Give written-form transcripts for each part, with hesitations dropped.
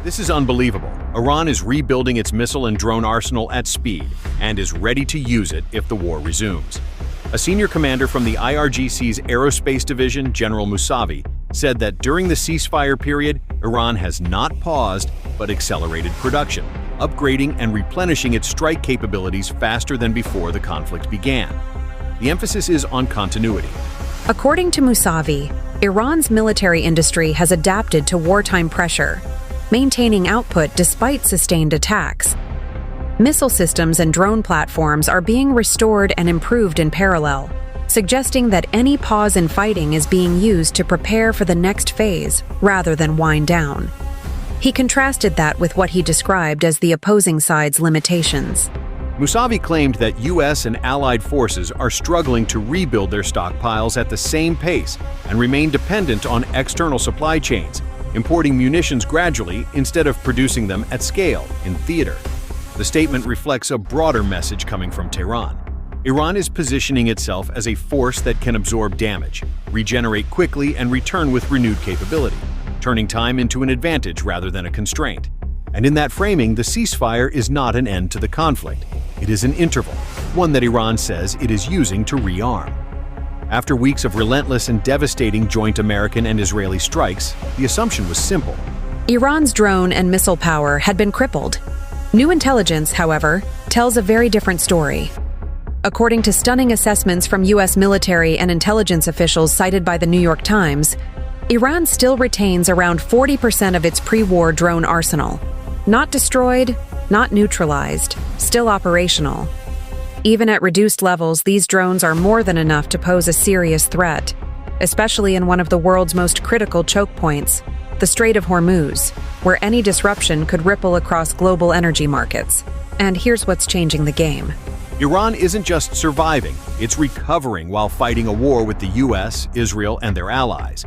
This is unbelievable. Iran is rebuilding its missile and drone arsenal at speed and is ready to use it if the war resumes. A senior commander from the IRGC's Aerospace Division, General Musavi, said that during the ceasefire period, Iran has not paused but accelerated production, upgrading and replenishing its strike capabilities faster than before the conflict began. The emphasis is on continuity. According to Musavi, Iran's military industry has adapted to wartime pressure, maintaining output despite sustained attacks. Missile systems and drone platforms are being restored and improved in parallel, suggesting that any pause in fighting is being used to prepare for the next phase rather than wind down. He contrasted that with what he described as the opposing side's limitations. Musavi claimed that U.S. and allied forces are struggling to rebuild their stockpiles at the same pace and remain dependent on external supply chains, importing munitions gradually instead of producing them at scale in theater. The statement reflects a broader message coming from Tehran. Iran is positioning itself as a force that can absorb damage, regenerate quickly, and return with renewed capability, turning time into an advantage rather than a constraint. And in that framing, the ceasefire is not an end to the conflict. It is an interval, one that Iran says it is using to rearm. After weeks of relentless and devastating joint American and Israeli strikes, the assumption was simple. Iran's drone and missile power had been crippled. New intelligence, however, tells a very different story. According to stunning assessments from U.S. military and intelligence officials cited by the New York Times, Iran still retains around 40% of its pre-war drone arsenal. Not destroyed, not neutralized, still operational. Even at reduced levels, these drones are more than enough to pose a serious threat, especially in one of the world's most critical choke points, the Strait of Hormuz, where any disruption could ripple across global energy markets. And here's what's changing the game. Iran isn't just surviving, it's recovering while fighting a war with the U.S., Israel, and their allies.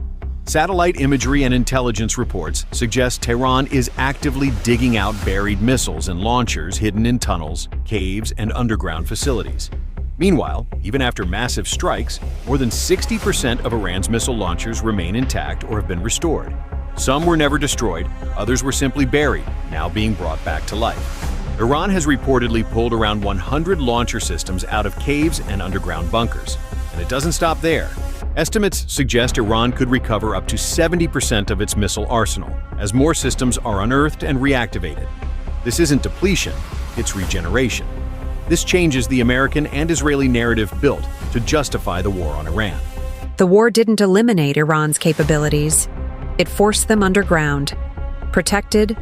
Satellite imagery and intelligence reports suggest Tehran is actively digging out buried missiles and launchers hidden in tunnels, caves, and underground facilities. Meanwhile, even after massive strikes, more than 60% of Iran's missile launchers remain intact or have been restored. Some were never destroyed, others were simply buried, now being brought back to life. Iran has reportedly pulled around 100 launcher systems out of caves and underground bunkers. And it doesn't stop there. Estimates suggest Iran could recover up to 70% of its missile arsenal, as more systems are unearthed and reactivated. This isn't depletion, it's regeneration. This changes the American and Israeli narrative built to justify the war on Iran. The war didn't eliminate Iran's capabilities. It forced them underground, protected,